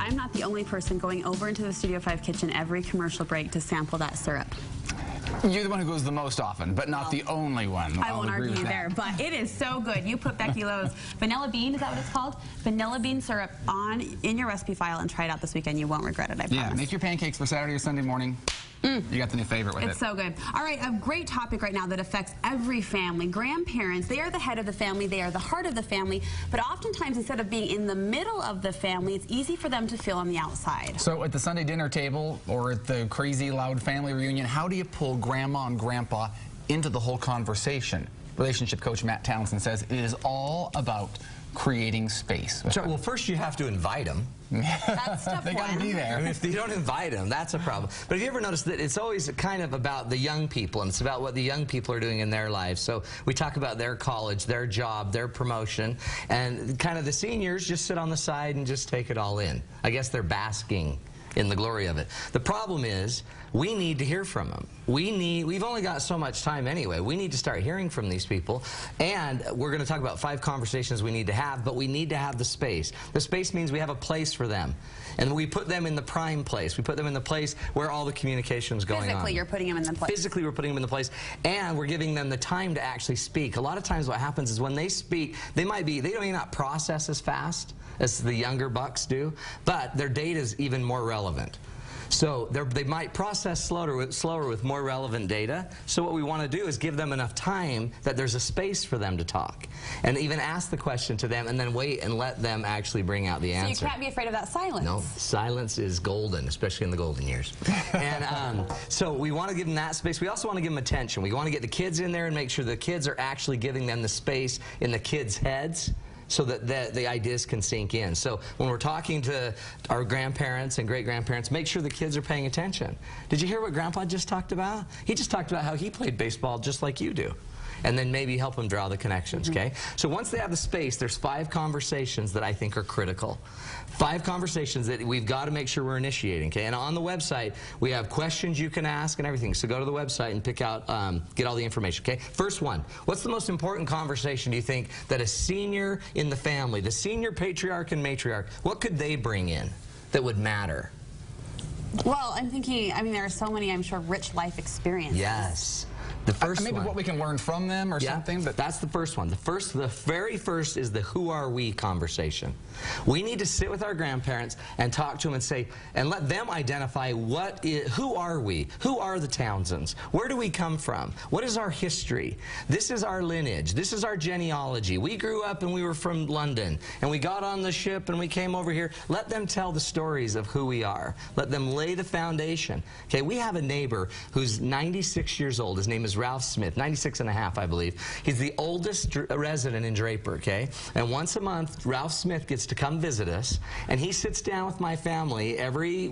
I'm not the only person going over into the Studio 5 kitchen every commercial break to sample that syrup. You're the one who goes the most often, but not the only one. I won't argue there, but it is so good. You put Becky Lowe's vanilla bean, is that what it's called? Vanilla bean syrup in your recipe file and try it out this weekend. You won't regret it, I promise. Yeah, make your pancakes for Saturday or Sunday morning. You got the new favorite with it. It's so good. All right, a great topic right now that affects every family. Grandparents, they are the head of the family, they are the heart of the family, but oftentimes instead of being in the middle of the family, it's easy for them to feel on the outside. So at the Sunday dinner table or at the crazy loud family reunion, how do you pull grandma and grandpa into the whole conversation? Relationship coach Matt Townsend says it is all about creating space. So, well, first you have to invite them. That's step They got to be there. If you don't invite them, that's a problem. But have you ever noticed that it's always kind of about the young people, and it's about what the young people are doing in their lives. So we talk about their college, their job, their promotion, and kind of the seniors just sit on the side and just take it all in. I guess they're basking in the glory of it. The problem is we need to hear from them. We've only got so much time anyway. We need to start hearing from these people, and we're going to talk about 5 conversations we need to have, but we need to have the space. The space means we have a place for them, and we put them in the prime place. We put them in the place where all the communication is going on. Physically, you're putting them in the place. Physically, we're putting them in the place, and we're giving them the time to actually speak. A lot of times what happens is when they speak, they may not process as fast as the younger bucks do, but their data is even more relevant. So they might process slower with more relevant data. So what we want to do is give them enough time that there's a space for them to talk. And even ask the question to them and then wait and let them actually bring out the answer. So you can't be afraid of that silence. No, silence is golden, especially in the golden years. And so we want to give them that space. We also want to give them attention. We want to get the kids in there and make sure the kids are actually giving them the space in the kids' heads, so that the ideas can sink in. So when we're talking to our grandparents and great-grandparents, make sure the kids are paying attention. Did you hear what Grandpa just talked about? He just talked about how he played baseball just like you do. And then maybe help them draw the connections, okay? So once they have the space, there's 5 conversations that I think are critical. 5 conversations that we've got to make sure we're initiating, okay? And on the website, we have questions you can ask and everything. So go to the website and pick out, get all the information, okay? First one, what's the most important conversation do you think that a senior in the family, the senior patriarch and matriarch, what could they bring in that would matter? Well, I'm thinking, I mean, there are so many, I'm sure, rich life experiences. Yes. The first maybe one. What we can learn from them or something. But that's the first one. The very first is the who are we conversation. We need to sit with our grandparents and talk to them and say, and let them identify who are we? Who are the Townsends? Where do we come from? What is our history? This is our lineage. This is our genealogy. We grew up and we were from London and we got on the ship and we came over here. Let them tell the stories of who we are. Let them lay the foundation. Okay, we have a neighbor who's 96 years old. His name is Ralph Smith, 96 and a half, I believe. He's the oldest resident in Draper, okay? And once a month, Ralph Smith gets to come visit us, and he sits down with my family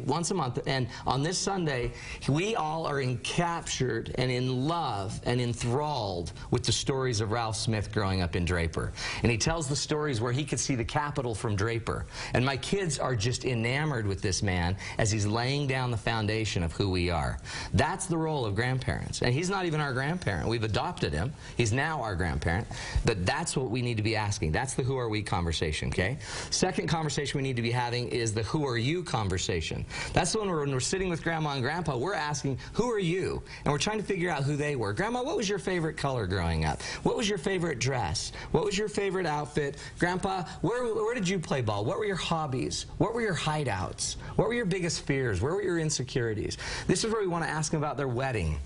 once a month, and on this Sunday, we all are encaptured and in love and enthralled with the stories of Ralph Smith growing up in Draper. And he tells the stories where he could see the Capitol from Draper. And my kids are just enamored with this man as he's laying down the foundation of who we are. That's the role of grandparents. And he's not even our grandparent. We've adopted him. He's now our grandparent. But that's what we need to be asking. That's the who are we conversation, okay? Second conversation we need to be having is the who are you conversation. That's the one where when we're sitting with Grandma and Grandpa, we're asking, who are you? And we're trying to figure out who they were. Grandma, what was your favorite color growing up? What was your favorite dress? What was your favorite outfit? Grandpa, where did you play ball? What were your hobbies? What were your hideouts? What were your biggest fears? Where were your insecurities? This is where we want to ask them about their wedding.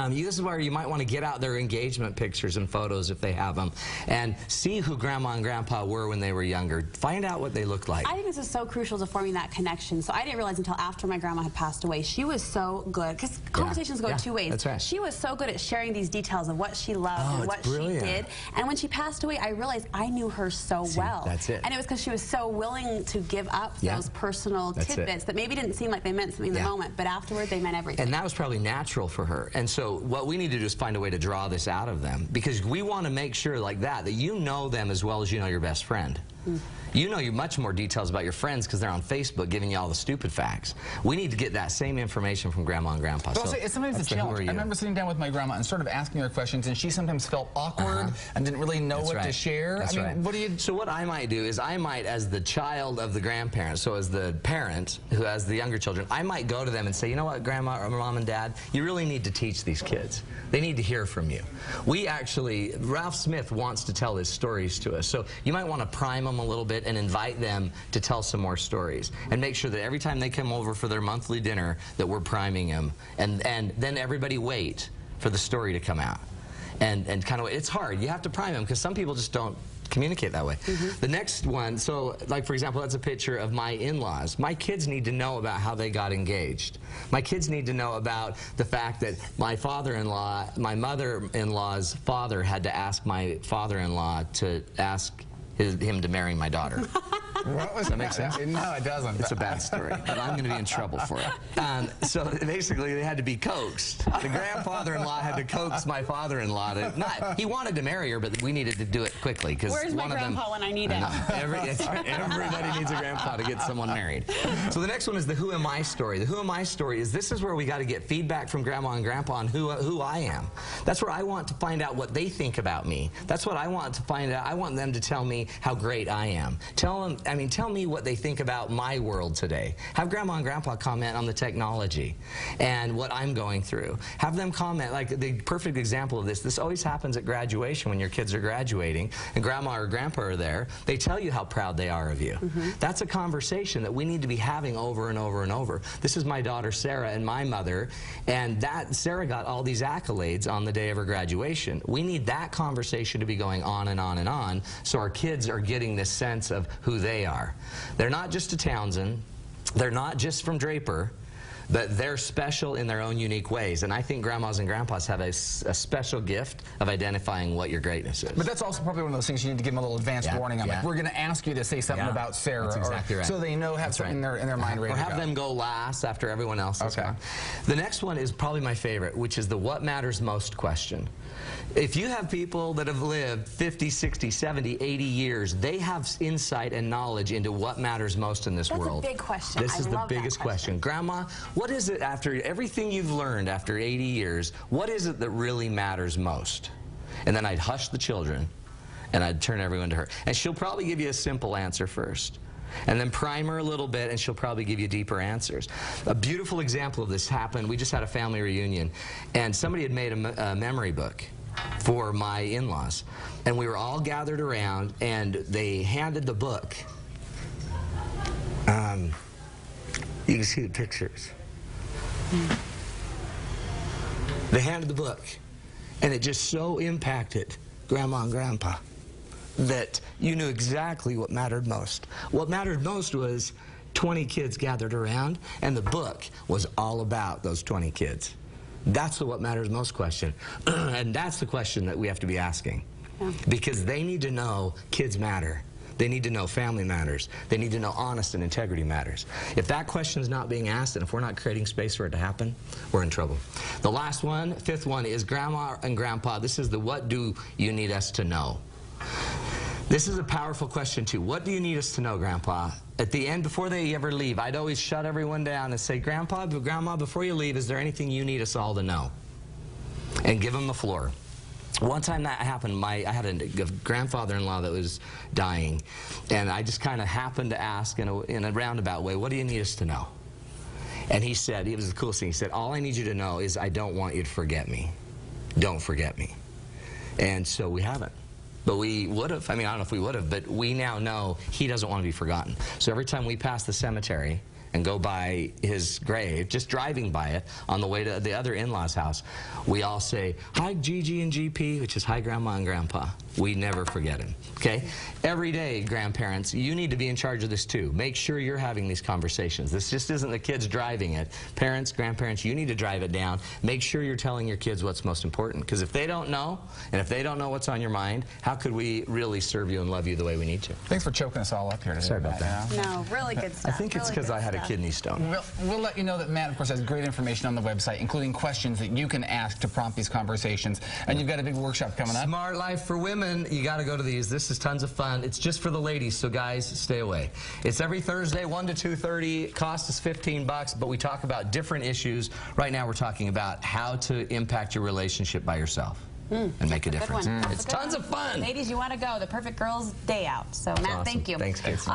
This is where you might want to get out their engagement pictures and photos if they have them and see who Grandma and Grandpa were when they were younger. Find out what they looked like. I think this is so crucial to forming that connection. So I didn't realize until after my grandma had passed away, she was so good, because conversations go 2 ways. That's right. She was so good at sharing these details of what she loved and what she did. And when she passed away, I realized I knew her so well. That's it. And it was because she was so willing to give up those personal tidbits that maybe didn't seem like they meant something in the moment, but afterward they meant everything. And that was probably natural for her. And so what we need to do is find a way to draw this out of them, because we want to make sure like that you know them as well as you know your best friend. You know much more details about your friends because they're on Facebook giving you all the stupid facts. We need to get that same information from Grandma and Grandpa. But so it's sometimes a challenge. I remember sitting down with my grandma and sort of asking her questions, and she sometimes felt awkward and didn't really know what to share. That's I mean, what do you... So what I might do is I might, as the child of the grandparent, so as the parent who has the younger children, I might go to them and say, you know what, Grandma or Mom and Dad, you really need to teach these kids. They need to hear from you. We actually, Ralph Smith wants to tell his stories to us, so you might want to prime them a little bit and invite them to tell some more stories, and make sure that every time they come over for their monthly dinner that we're priming them, and then everybody wait for the story to come out, and kind of, it's hard, you have to prime them because some people just don't communicate that way. The next one, so like for example, that's a picture of my in-laws. My kids need to know about how they got engaged. My kids need to know about the fact that my father-in-law, my mother-in-law's father had to ask my father-in-law to ask him to marry my daughter. What was Does that make sense? No, it doesn't. It's a bad story, but I'm going to be in trouble for it. So basically, they had to be coaxed. The grandfather-in-law had to coax my father-in-law to not. He wanted to marry her, but we needed to do it quickly because where's my grandpa when I need him? Everybody needs a grandpa to get someone married. So the next one is the who am I story. The who am I story is this is where we got to get feedback from Grandma and Grandpa on who I am. That's where I want to find out what they think about me. That's what I want to find out. I want them to tell me how great I am. Tell me what they think about my world today. Have Grandma and Grandpa comment on the technology and what I'm going through. Have them comment, like the perfect example of this always happens at graduation when your kids are graduating and Grandma or Grandpa are there. They tell you how proud they are of you. That's a conversation that we need to be having over and over and over. This is my daughter Sarah and my mother, and that Sarah got all these accolades on the day of her graduation. We need that conversation to be going on and on and on, so our kids are getting this sense of who they are. They're not just a Townsend, they're not just from Draper, but they're special in their own unique ways. And I think grandmas and grandpas have a special gift of identifying what your greatness is. But that's also probably one of those things you need to give them a little advanced warning on. Like, we're going to ask you to say something about Sarah. That's exactly right. So they know, have something in their mind ready or to have go. them go last after everyone else is gone. The next one is probably my favorite, which is the what matters most question. If you have people that have lived 50, 60, 70, 80 years, they have insight and knowledge into what matters most in this world. That's a big question. This is the biggest question. Grandma, what is it after everything you've learned after 80 years, what is it that really matters most? And then I'd hush the children and I'd turn everyone to her. And she'll probably give you a simple answer first. And then prime her a little bit, and she'll probably give you deeper answers. A beautiful example of this happened, we just had a family reunion, and somebody had made a memory book for my in-laws. And we were all gathered around, and they handed the book. You can see the pictures. They handed the book, and it just so impacted Grandma and Grandpa that you knew exactly what mattered most. What mattered most was 20 kids gathered around, and the book was all about those 20 kids. That's the what matters most question. And that's the question that we have to be asking. Because they need to know kids matter. They need to know family matters. They need to know honest and integrity matters. If that question is not being asked, and if we're not creating space for it to happen, we're in trouble. The last one, fifth one, is Grandma and Grandpa. This is the what do you need us to know? This is a powerful question too. What do you need us to know, Grandpa? At the end, before they ever leave, I'd always shut everyone down and say, Grandpa, Grandma, before you leave, is there anything you need us all to know? And give them the floor. One time that happened, I had a grandfather-in-law that was dying, and I just kind of happened to ask in a roundabout way, what do you need us to know? And he said, it was the coolest thing, he said, all I need you to know is I don't want you to forget me. Don't forget me. And so we haven't. But we would have. I mean, I don't know if we would have, but we now know he doesn't want to be forgotten. So every time we pass the cemetery and go by his grave, just driving by it on the way to the other in-laws' house, we all say, hi, Gigi and GP, which is hi, Grandma and Grandpa. We never forget him, okay? Every day, grandparents, you need to be in charge of this too. Make sure you're having these conversations. This just isn't the kids driving it. Parents, grandparents, you need to drive it down. Make sure you're telling your kids what's most important, because if they don't know, and if they don't know what's on your mind, how could we really serve you and love you the way we need to? Thanks for choking us all up here today. Sorry about that. No, really good stuff. I think it's because I had a kidney stone. We'll let you know that Matt, of course, has great information on the website, including questions that you can ask to prompt these conversations. And you've got a big workshop coming up. Smart Life for Women. women, you got to go to these. This is tons of fun. It's just for the ladies, so guys, stay away. It's every Thursday, 1 to 2:30. Cost is $15, but we talk about different issues. Right now, we're talking about how to impact your relationship by yourself and make a difference. It's tons of fun. Ladies, you want to go. The perfect girls' day out. So, Matt, awesome. thank you. Thanks, kids.